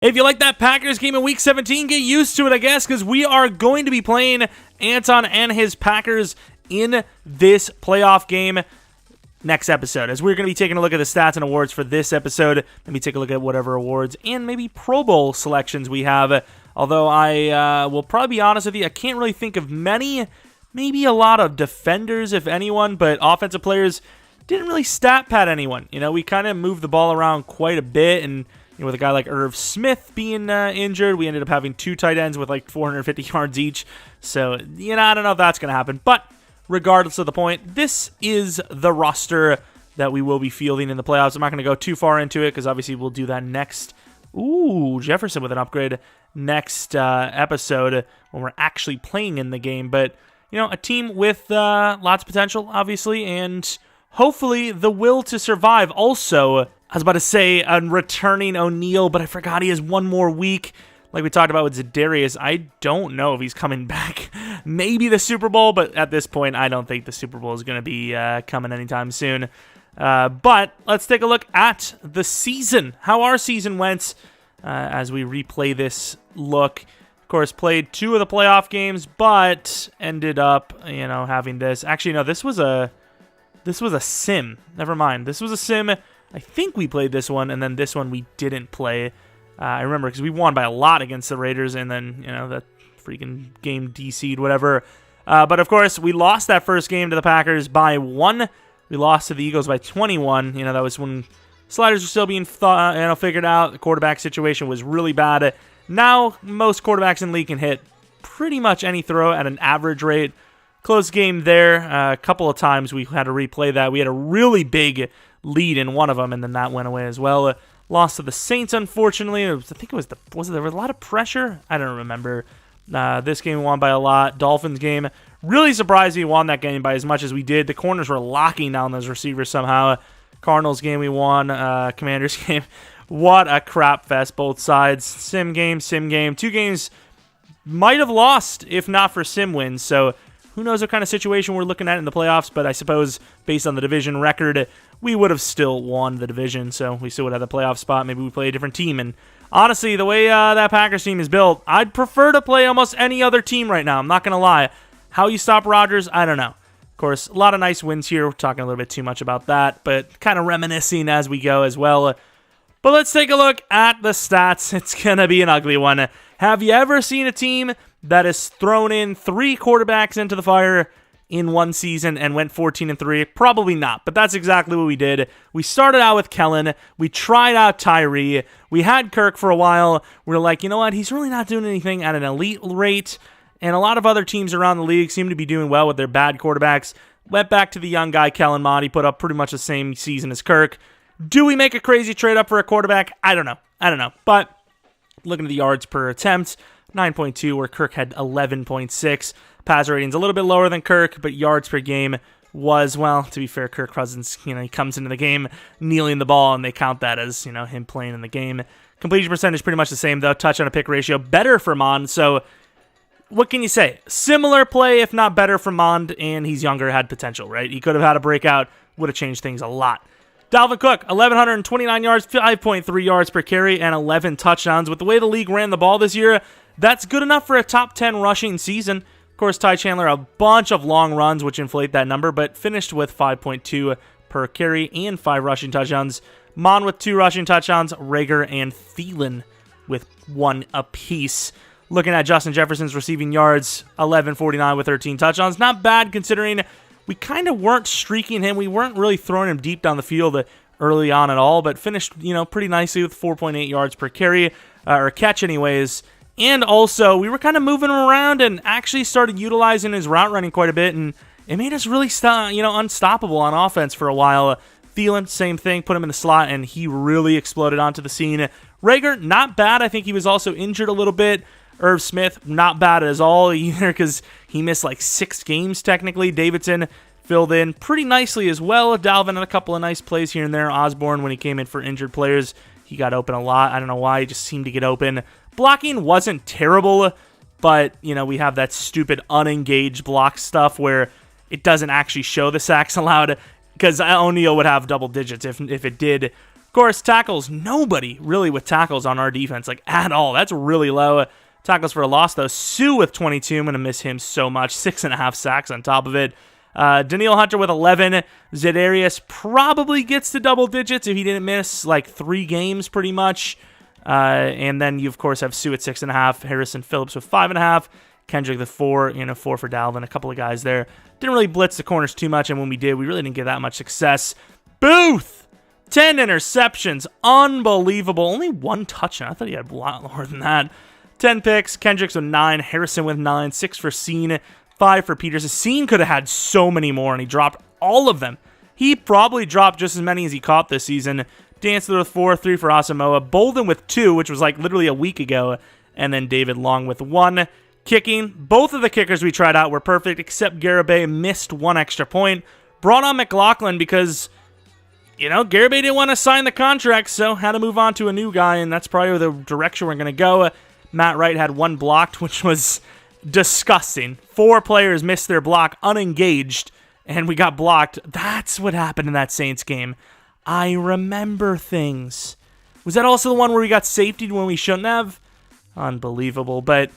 If you like that Packers game in Week 17, get used to it, I guess, because we are going to be playing Anton and his Packers in this playoff game next episode, as we're going to be taking a look at the stats and awards for this episode. Maybe take a look at whatever awards and maybe Pro Bowl selections we have. Although I will probably be honest with you, I can't really think of many. Maybe a lot of defenders, if anyone, but offensive players didn't really stat pad anyone. You know, we kind of moved the ball around quite a bit, and with a guy like Irv Smith being injured, we ended up having two tight ends with like 450 yards each. So, I don't know if that's going to happen. But regardless of the point, this is the roster that we will be fielding in the playoffs. I'm not going to go too far into it because obviously we'll do that next. Ooh, Jefferson with an upgrade next episode when we're actually playing in the game. But, a team with lots of potential, obviously, and hopefully the will to survive. Also, I was about to say a returning O'Neal, but I forgot he has one more week. Like we talked about with Za'Darius, I don't know if he's coming back. Maybe the Super Bowl, but at this point, I don't think the Super Bowl is going to be coming anytime soon. But let's take a look at the season, how our season went as we replay this look. Of course, played 2 of the playoff games, but ended up, having this. Actually, no, this was a sim. Never mind. This was a sim. I think we played this one, and then this one we didn't play. I remember because we won by a lot against the Raiders, and then, that freaking game DC'd, whatever. But, of course, we lost that first game to the Packers by 1. We lost to the Eagles by 21. That was when sliders were still being figured out. The quarterback situation was really bad. Now, most quarterbacks in the league can hit pretty much any throw at an average rate. Close game there. A couple of times we had to replay that. We had a really big lead in one of them, and then that went away as well. Lost to the Saints, unfortunately. Was there a lot of pressure? I don't remember. This game we won by a lot. Dolphins game, really surprised we won that game by as much as we did. The corners were locking down those receivers somehow. Cardinals game we won. Commanders game, what a crap fest, both sides. Sim game. 2 games might have lost if not for sim wins, so who knows what kind of situation we're looking at in the playoffs, but I suppose based on the division record, we would have still won the division, so we still would have the playoff spot. Maybe we play a different team, and honestly, the way that Packers team is built, I'd prefer to play almost any other team right now. I'm not going to lie. How you stop Rodgers, I don't know. Of course, a lot of nice wins here. We're talking a little bit too much about that, but kind of reminiscing as we go as well. But let's take a look at the stats. It's going to be an ugly one. Have you ever seen a team that has thrown in 3 quarterbacks into the fire in one season and went 14-3? Probably not, but that's exactly what we did. We started out with Kellen. We tried out Tyree. We had Kirk for a while. We were like, you know what? He's really not doing anything at an elite rate, and a lot of other teams around the league seem to be doing well with their bad quarterbacks. Went back to the young guy, Kellen Mond. He put up pretty much the same season as Kirk. Do we make a crazy trade up for a quarterback? I don't know. But looking at the yards per attempt, 9.2, where Kirk had 11.6. Passer rating's a little bit lower than Kirk, but yards per game was, well, to be fair, Kirk Cousins, he comes into the game kneeling the ball, and they count that as, him playing in the game. Completion percentage pretty much the same, though. Touchdown to pick ratio better for Mond, so what can you say? Similar play, if not better for Mond, and he's younger, had potential, right? He could have had a breakout, would have changed things a lot. Dalvin Cook, 1,129 yards, 5.3 yards per carry, and 11 touchdowns. With the way the league ran the ball this year, that's good enough for a top 10 rushing season. Of course, Ty Chandler, a bunch of long runs, which inflate that number, but finished with 5.2 per carry and 5 rushing touchdowns. Mon with 2 rushing touchdowns, Rager and Thielen with 1 apiece. Looking at Justin Jefferson's receiving yards, 1,149 with 13 touchdowns. Not bad considering we kind of weren't streaking him. We weren't really throwing him deep down the field early on at all, but finished, pretty nicely with 4.8 yards per carry, or catch anyways. And also, we were kind of moving him around and actually started utilizing his route running quite a bit, and it made us really, unstoppable on offense for a while. Thielen, same thing, put him in the slot, and he really exploded onto the scene. Rager, not bad. I think he was also injured a little bit. Irv Smith, not bad at all either because he missed like 6 games technically. Davidson filled in pretty nicely as well. Dalvin had a couple of nice plays here and there. Osborne, when he came in for injured players, he got open a lot. I don't know why, he just seemed to get open. Blocking wasn't terrible, but, we have that stupid unengaged block stuff where it doesn't actually show the sacks allowed because O'Neal would have double digits if it did. Of course, tackles, nobody really with tackles on our defense, like at all. That's really low. Tackles for a loss, though. Sue with 22. I'm going to miss him so much. 6.5 sacks on top of it. Daniil Hunter with 11. Zedarius probably gets to double digits if he didn't miss like 3 games pretty much. And then you, of course, have Sue at 6.5. Harrison Phillips with 5.5. Kendrick the 4. 4 for Dalvin. A couple of guys there. Didn't really blitz the corners too much, and when we did, we really didn't get that much success. Booth! 10 interceptions. Unbelievable. Only 1 touchdown. I thought he had a lot more than that. 10 picks. Kendricks with 9. Harrison with 9. 6 for Scene. 5 for Peters. Scene could have had so many more, and he dropped all of them. He probably dropped just as many as he caught this season. Dancer with 4. 3 for Asamoah. Bolden with 2, which was like literally a week ago. And then David Long with 1. Kicking. Both of the kickers we tried out were perfect, except Garibay missed 1 extra point. Brought on McLaughlin because, Garibay didn't want to sign the contract, so had to move on to a new guy, and that's probably the direction we're going to go. Matt Wright had 1 blocked, which was disgusting. 4 players missed their block unengaged, and we got blocked. That's what happened in that Saints game. I remember things. Was that also the one where we got safetied when we shouldn't have? Unbelievable, but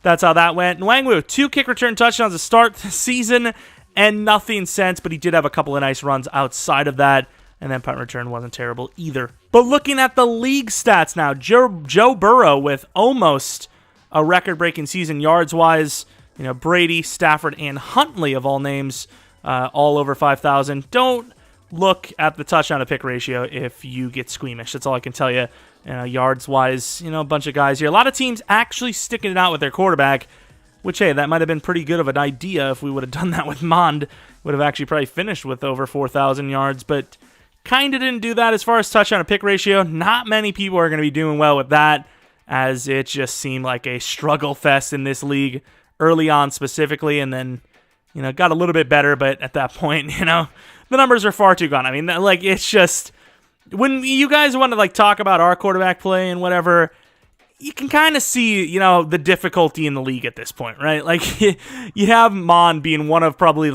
that's how that went. Nwangwu, 2 kick return touchdowns to start the season, and nothing since, but he did have a couple of nice runs outside of that, and then punt return wasn't terrible either. But looking at the league stats now, Joe Burrow with almost a record-breaking season yards-wise. Brady, Stafford, and Huntley, of all names, all over 5,000. Don't look at the touchdown-to-pick ratio if you get squeamish. That's all I can tell you. Yards-wise, a bunch of guys here. A lot of teams actually sticking it out with their quarterback, which, hey, that might have been pretty good of an idea if we would have done that with Mond. Would have actually probably finished with over 4,000 yards, but kind of didn't do that as far as touchdown-to-pick ratio. Not many people are going to be doing well with that, as it just seemed like a struggle fest in this league early on specifically, and then, got a little bit better, but at that point, the numbers are far too gone. I mean, it's just, when you guys want to, talk about our quarterback play and whatever, you can kind of see, the difficulty in the league at this point, right? You have Mon being one of probably,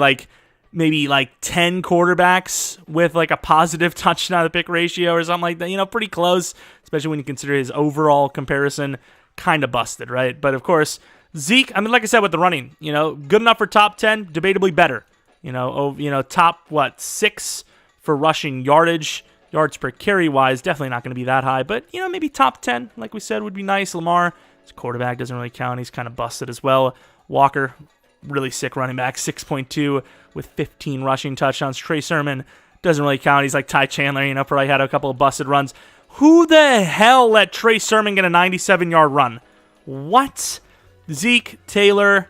maybe 10 quarterbacks with a positive touchdown to pick ratio or something like that, pretty close, especially when you consider his overall comparison kind of busted, right? But of course, Zeke, like I said with the running, good enough for top 10, debatably better, top 6 for rushing yards per carry wise, definitely not going to be that high, but maybe top 10, like we said, would be nice. Lamar, his quarterback doesn't really count, he's kind of busted as well. Walker, really sick running back, 6.2 with 15 rushing touchdowns. Trey Sermon doesn't really count. He's like Ty Chandler, probably had a couple of busted runs. Who the hell let Trey Sermon get a 97-yard run? What? Zeke, Taylor,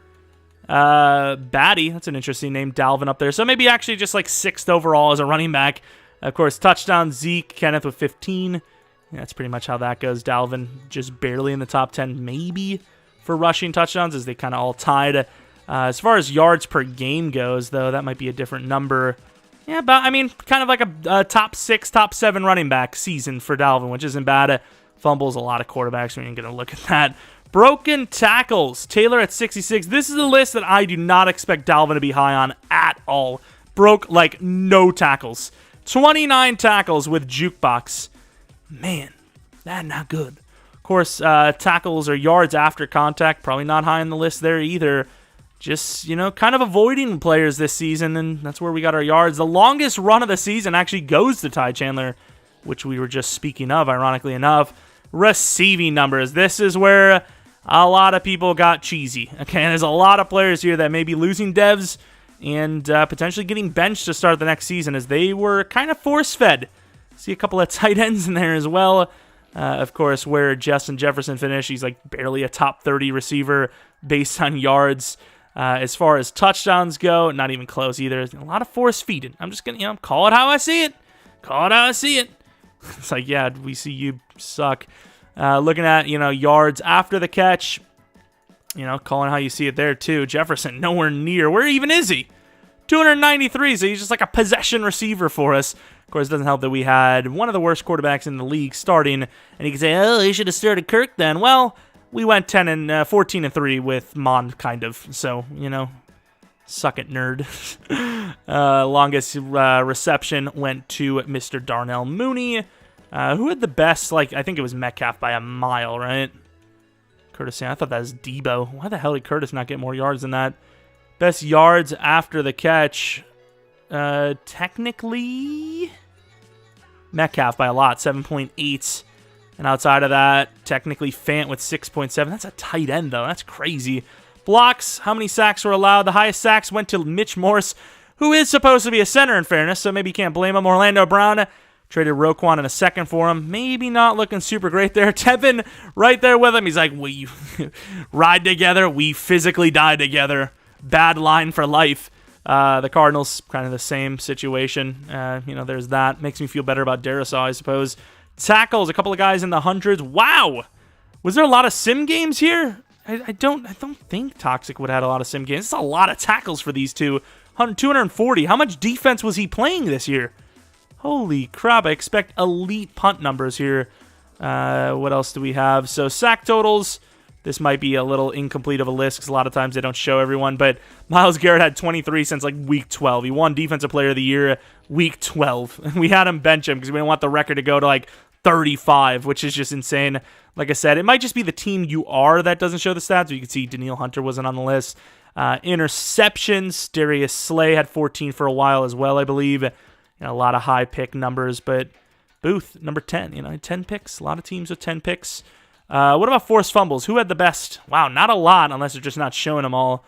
Batty, that's an interesting name, Dalvin up there. So maybe actually just 6th overall as a running back. Of course, touchdown, Zeke, Kenneth with 15. Yeah, that's pretty much how that goes. Dalvin just barely in the top 10, maybe, for rushing touchdowns, as they kind of all tied. As far as yards per game goes, though, that might be a different number. Yeah, but, kind of like a top 6, top 7 running back season for Dalvin, which isn't bad. Fumbles a lot of quarterbacks. We ain't going to look at that. Broken tackles. Taylor at 66. This is a list that I do not expect Dalvin to be high on at all. Broke, no tackles. 29 tackles with Jukebox. Man, that's not good. Of course, tackles or yards after contact, probably not high on the list there either. Just, kind of avoiding players this season, and that's where we got our yards. The longest run of the season actually goes to Ty Chandler, which we were just speaking of, ironically enough. Receiving numbers. This is where a lot of people got cheesy. Okay, and there's a lot of players here that may be losing devs and potentially getting benched to start the next season, as they were kind of force-fed. See a couple of tight ends in there as well. Of course, where Justin Jefferson finished, he's barely a top 30 receiver based on yards. As far as touchdowns go, not even close either. A lot of force-feeding. I'm just going to, call it how I see it. Call it how I see it. It's yeah, we see you suck. Looking at, yards after the catch, calling how you see it there too. Jefferson, nowhere near. Where even is he? 293, so he's just a possession receiver for us. Of course, it doesn't help that we had one of the worst quarterbacks in the league starting, and you can say, oh, he should have started Kirk then. Well, we went 14-3 with Mond, kind of. So, suck it, nerd. Longest reception went to Mr. Darnell Mooney. Who had the best? Like, I think it was Metcalf by a mile, right? Curtis, I thought that was Debo. Why the hell did Curtis not get more yards than that? Best yards after the catch. Technically, Metcalf by a lot, 7.8. And outside of that, technically Fant with 6.7. That's a tight end, though. That's crazy. Blocks, how many sacks were allowed? The highest sacks went to Mitch Morse, who is supposed to be a center in fairness, so maybe you can't blame him. Orlando Brown traded Roquan in a second for him. Maybe not looking super great there. Tevin right there with him. He's like, we ride together. We physically die together. Bad line for life. The Cardinals, kind of the same situation. There's that. Makes me feel better about Darisaw, I suppose. Tackles, a couple of guys in the hundreds. Wow! Was there a lot of sim games here? I don't think Toxic would have had a lot of sim games. It's a lot of tackles for these two. 240. How much defense was he playing this year? Holy crap, I expect elite punt numbers here. What else do we have? So sack totals. This might be a little incomplete of a list because a lot of times they don't show everyone. But Myles Garrett had 23 since like week 12. He won Defensive Player of the Year week 12. We had him bench him because we didn't want the record to go to like 35, which is just insane. Like I said, it might just be the team you are that doesn't show the stats. You can see Danielle Hunter wasn't on the list. Interceptions, Darius Slay had 14 for a while as well, I believe. A lot of high pick numbers, but Booth, number 10, 10 picks. A lot of teams with 10 picks. What about forced fumbles? Who had the best? Wow, not a lot, unless they're just not showing them all.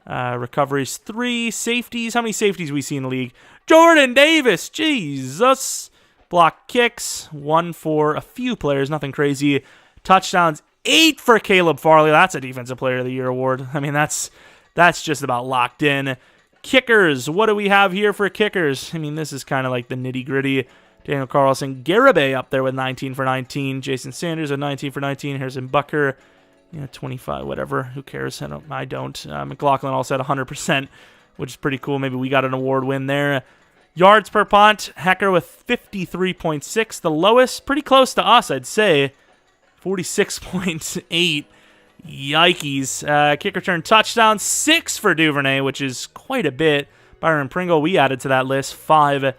Recoveries, 3. Safeties, how many safeties we see in the league? Jordan Davis, Jesus. Block kicks, 1 for a few players, nothing crazy. Touchdowns, 8 for Caleb Farley. That's a Defensive Player of the Year award. I mean, that's just about locked in. Kickers, what do we have here for kickers? I mean, this is kind of like the nitty-gritty. Daniel Carlson, Garibay up there with 19 for 19. Jason Sanders at 19 for 19. Harrison Butker, 25, whatever. Who cares? I don't. McLaughlin also had 100%, which is pretty cool. Maybe we got an award win there. Yards per punt, Hecker with 53.6, the lowest. Pretty close to us, I'd say. 46.8. Yikes. Kick return touchdown, 6 for Duvernay, which is quite a bit. Byron Pringle, we added to that list, 5.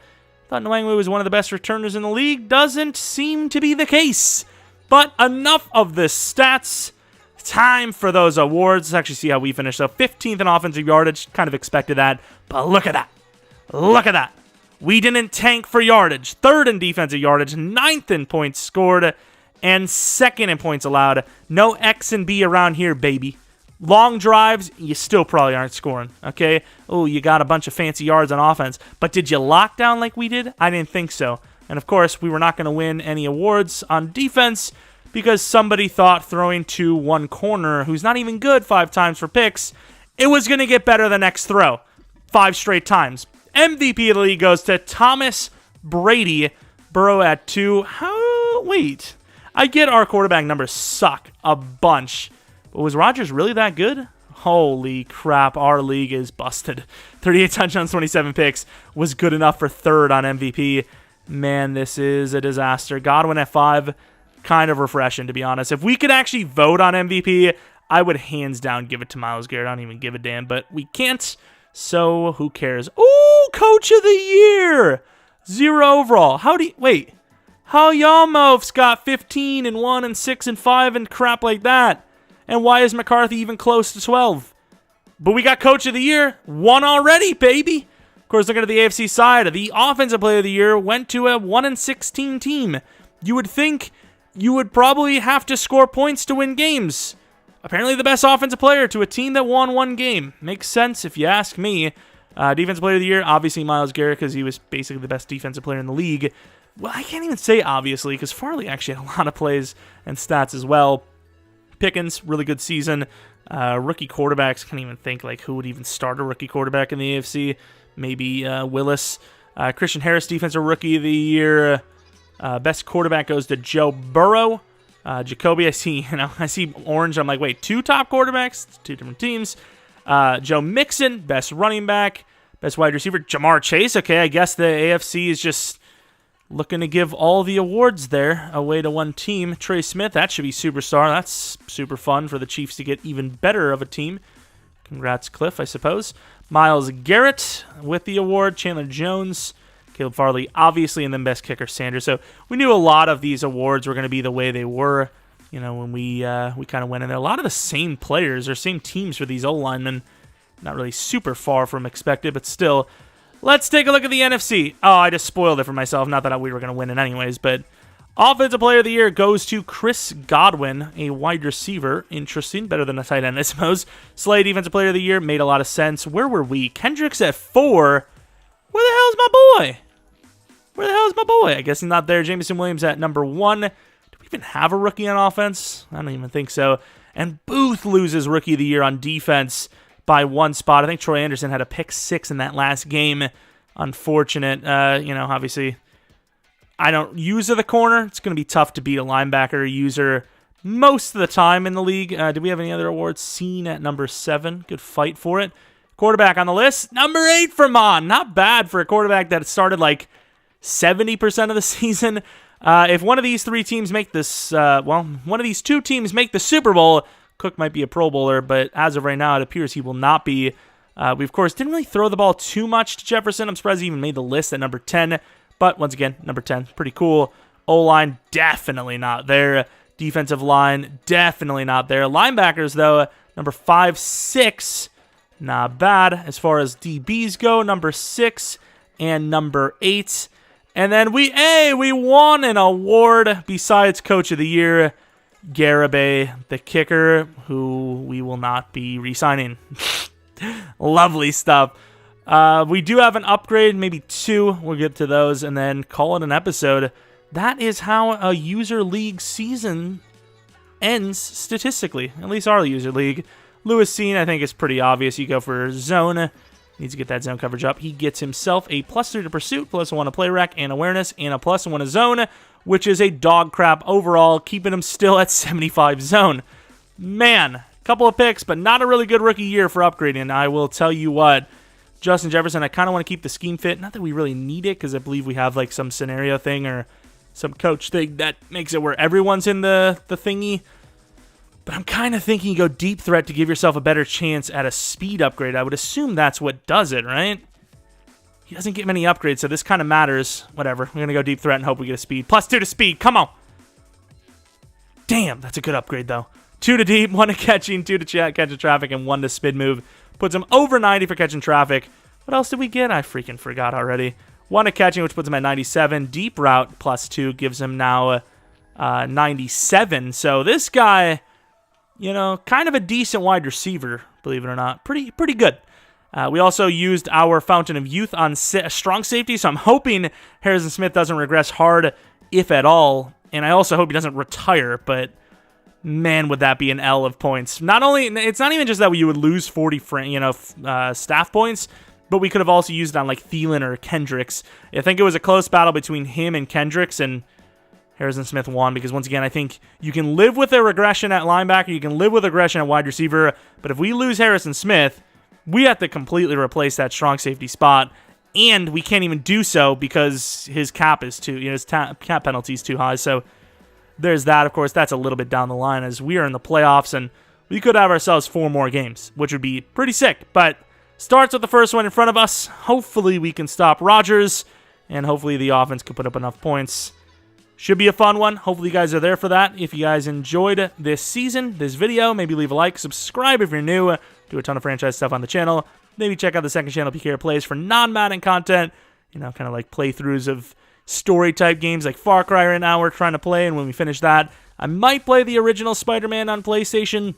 Thought Nwangwu was one of the best returners in the league. Doesn't seem to be the case. But enough of the stats. Time for those awards. Let's actually see how we finished. So 15th in offensive yardage. Kind of expected that. But look at that. Look at that. We didn't tank for yardage. 3rd in defensive yardage. 9th in points scored. And 2nd in points allowed. No X and B around here, baby. Long drives, you still probably aren't scoring, okay? Oh, you got a bunch of fancy yards on offense. But did you lock down like we did? I didn't think so. And, of course, we were not going to win any awards on defense because somebody thought throwing to one corner, who's not even good 5 times for picks, it was going to get better the next throw. 5 straight times. MVP of the league goes to Thomas Brady. Burrow at 2. Wait. I get our quarterback numbers suck a bunch. But was Rodgers really that good? Holy crap, our league is busted. 38 touchdowns, 27 picks was good enough for 3rd on MVP. Man, this is a disaster. Godwin at 5, kind of refreshing, to be honest. If we could actually vote on MVP, I would hands down give it to Myles Garrett. I don't even give a damn, but we can't, so who cares? Ooh, Coach of the Year! 0 overall. Wait. How y'all mofs got 15 and 1 and 6 and 5 and crap like that? And why is McCarthy even close to 12? But we got Coach of the Year. 1 already, baby. Of course, looking at the AFC side, the Offensive Player of the Year went to a 1-16 team. You would think you would probably have to score points to win games. Apparently the best offensive player to a team that won 1 game. Makes sense if you ask me. Defensive Player of the Year, obviously Myles Garrett because he was basically the best defensive player in the league. Well, I can't even say obviously because Farley actually had a lot of plays and stats as well. Pickens, really good season. Rookie quarterbacks, can't even think like who would even start a rookie quarterback in the AFC. Maybe Willis. Christian Harris, Defensive Rookie of the Year. Best quarterback goes to Joe Burrow. Jacoby, I see orange. I'm like, wait, 2 top quarterbacks? 2 different teams. Joe Mixon, best running back. Best wide receiver, Jamar Chase. Okay, I guess the AFC is just looking to give all the awards there away to one team. Trey Smith, that should be superstar. That's super fun for the Chiefs to get even better of a team. Congrats, Cliff, I suppose. Myles Garrett with the award. Chandler Jones, Caleb Farley, obviously, and then best kicker Sanders. So we knew a lot of these awards were going to be the way they were. When we kind of went in there, a lot of the same players or same teams for these O-linemen. Not really super far from expected, but still. Let's take a look at the NFC. Oh, I just spoiled it for myself. Not that we were going to win it anyways, but Offensive Player of the Year goes to Chris Godwin, a wide receiver. Interesting. Better than a tight end, I suppose. Slay, Defensive Player of the Year. Made a lot of sense. Where were we? Kendricks at 4. Where the hell's my boy? Where the hell's my boy? I guess he's not there. Jameson Williams at number 1. Do we even have a rookie on offense? I don't even think so. And Booth loses Rookie of the Year on defense by 1 spot. I think Troy Anderson had a pick 6 in that last game. Unfortunate. Obviously, I don't use the corner. It's going to be tough to beat a linebacker user most of the time in the league. Do we have any other awards? Scene at number 7. Good fight for it. Quarterback on the list. Number 8 for Mon. Not bad for a quarterback that started like 70% of the season. If one of these 3 teams make this, one of these 2 teams make the Super Bowl, Cook might be a Pro Bowler, but as of right now, it appears he will not be. We, of course, didn't really throw the ball too much to Jefferson. I'm surprised he even made the list at number 10. But once again, number 10, pretty cool. O-line, definitely not there. Defensive line, definitely not there. Linebackers, though, number 5, 6, not bad. As far as DBs go, number 6 and number 8. And then we won an award besides Coach of the Year. Garibay, the kicker, who we will not be re-signing. Lovely stuff. We do have an upgrade, maybe 2. We'll get to those and then call it an episode. That is how a user league season ends statistically, at least our user league. Lewis Scene, I think, is pretty obvious. You go for zone. Needs to get that zone coverage up. He gets himself a +3 to pursuit, +1 to play rec and awareness, and a +1 to zone, which is a dog crap overall, keeping him still at 75 zone. Man, couple of picks, but not a really good rookie year for upgrading. I will tell you what, Justin Jefferson, I kind of want to keep the scheme fit. Not that we really need it, because I believe we have like some scenario thing or some coach thing that makes it where everyone's in the thingy. But I'm kind of thinking you go deep threat to give yourself a better chance at a speed upgrade. I would assume that's what does it, right? He doesn't get many upgrades, so this kind of matters. Whatever. We're going to go deep threat and hope we get a speed. +2 to speed. Come on. Damn, that's a good upgrade, though. 2 to deep, 1 to catching, 2 to catching traffic, and 1 to spin move. Puts him over 90 for catching traffic. What else did we get? I freaking forgot already. 1 to catching, which puts him at 97. Deep route, +2, gives him now 97. So this guy, kind of a decent wide receiver, believe it or not. Pretty good. We also used our Fountain of Youth on strong safety, so I'm hoping Harrison Smith doesn't regress hard, if at all. And I also hope he doesn't retire, but man, would that be an L of points. It's not even just that you would lose 40 staff points, but we could have also used it on like Thielen or Kendricks. I think it was a close battle between him and Kendricks, and Harrison Smith won because, once again, I think you can live with a regression at linebacker, you can live with aggression at wide receiver, but if we lose Harrison Smith, we have to completely replace that strong safety spot, and we can't even do so because his cap is his cap penalty is too high. So there's that. Of course, that's a little bit down the line as we are in the playoffs, and we could have ourselves 4 more games, which would be pretty sick. But starts with the first one in front of us. Hopefully we can stop Rodgers, and hopefully the offense can put up enough points. Should be a fun one. Hopefully you guys are there for that. If you guys enjoyed this season, this video, maybe leave a like, subscribe if you're new. Do a ton of franchise stuff on the channel. Maybe check out the second channel, PKR Plays, for non-Madden content. Kind of like playthroughs of story-type games like Far Cry right now we're trying to play, and when we finish that, I might play the original Spider-Man on PlayStation.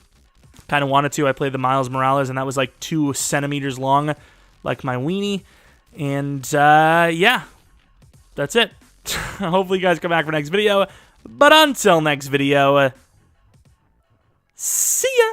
Kind of wanted to. I played the Miles Morales, and that was like 2 centimeters long, like my weenie. And, yeah, that's it. Hopefully you guys come back for next video. But until next video, see ya!